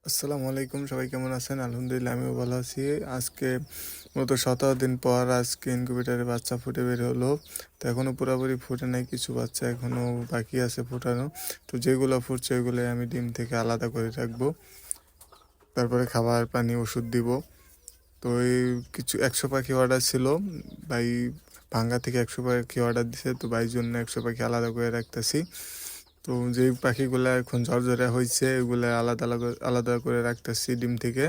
আসসালামু আলাইকুম, সবাই কেমন আছেন? আলহামদুলিল্লাহ আমিও ভালো আছি। আজকে মূলত 17 দিন পর আজকে ইনকিউবেটরে বাচ্চা ফুটে বের হলো। তো এখনও পুরোপুরি ফুটে নাই, কিছু বাচ্চা এখনও বাকি আছে ফোটানো। তো যেগুলো ফুটছে ওইগুলো আমি ডিম থেকে আলাদা করে রাখবো, তারপরে খাবার পানি ওষুধ দিব। তো এই কিছু 100 পাখি অর্ডার ছিল, ভাই ভাঙ্গা থেকে 100 পাখি অর্ডার দিছে, তো ভাইয়ের জন্য 100 পাখি আলাদা করে রাখতেছি। তো যেই পাখিগুলা এখন ঝরঝরে হয়েছে এগুলা আলাদা আলাদা আলাদা করে রাখতেছি ডিম থেকে।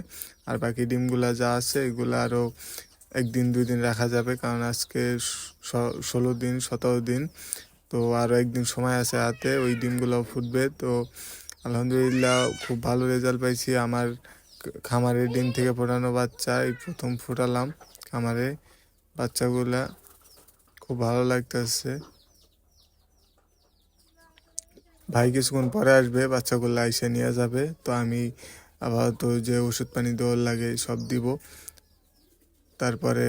আর বাকি ডিমগুলা যা আছে এগুলা আরও 1 দিন 2 দিন রাখা যাবে, কারণ আজকে 16 দিন 17 দিন। তো আরও 1 দিন সময় আছে হাতে, ওই ডিমগুলাও ফুটবে। তো আলহামদুলিল্লাহ খুব ভালো রেজাল্ট পাইছি। আমার খামারের ডিম থেকে ফোটানো বাচ্চা এই প্রথম ফোটালাম খামারে। বাচ্চাগুলা খুব ভালো লাগতেছে। ভাই কিছুক্ষণ পরে আসবে, বাচ্চাগুলো এসে নিয়ে যাবে। তো আমি আপাতত যে ওষুধ পানি দেওয়ার লাগে সব দিব, তারপরে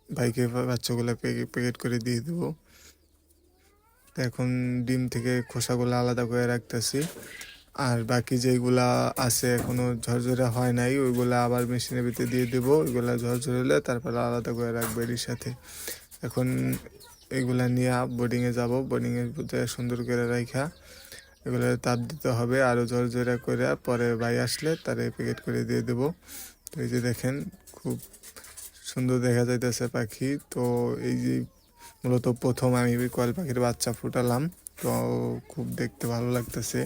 ভাইকে বাচ্চাগুলো প্যাকেট করে দিয়ে দেবো। তো এখন ডিম থেকে খোসাগুলো আলাদা করে রাখতেছি। আর বাকি যেগুলা আছে এখনো ঝরঝরে হয় নাই ওইগুলা আবার মেশিনের ভিতরে দিয়ে দেবো। ওইগুলা ঝরঝরে হলে তারপরে আলাদা করে রাখবো এর সাথে। এখন এগুলা নিয়ে বোর্ডিংয়ে যাব, বোর্ডিংয়ের ভিতরে সুন্দর করে রাখা এগুলো তাপ দিতে হবে আরও ঝরঝরা করে, পরে ভাই আসলে তারে প্যাকেট করে দিয়ে দেবো। তো এই যে দেখেন, খুব সুন্দর দেখা যাইতেছে পাখি। তো এই যে মূলত প্রথম আমি কয়েল পাখির বাচ্চা ফুটালাম, তো খুব দেখতে ভালো লাগতেছে।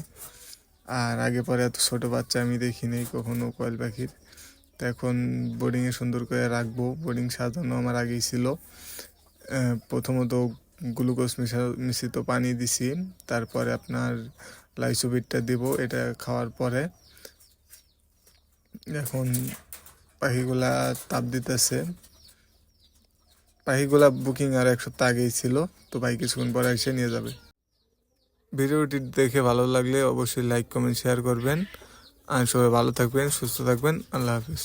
আর আগে পরে এত ছোট বাচ্চা আমি দেখিনি কখনো কয়েল পাখির। তো এখন বোর্ডিংয়ে সুন্দর করে রাখবো। বোর্ডিং সাজানো আমার আগেই ছিল। প্রথমত গ্লুকোজ মিশ্রিত পানি দিছি, তারপরে আপনার লাইসোবিটটা দিব। এটা খাওয়ার পরে এখন পাখিগুলা তাপ দিতেছে। পাখিগুলা বুকিং আর 1 সপ্তাহ আগেই ছিল, তো ভাই কিছুক্ষণ পরে এসে নিয়ে যাবে। ভিডিওটি দেখে ভালো লাগলে অবশ্যই লাইক কমেন্ট শেয়ার করবেন। আর সবাই ভালো থাকবেন, সুস্থ থাকবেন। আল্লাহ হাফিজ।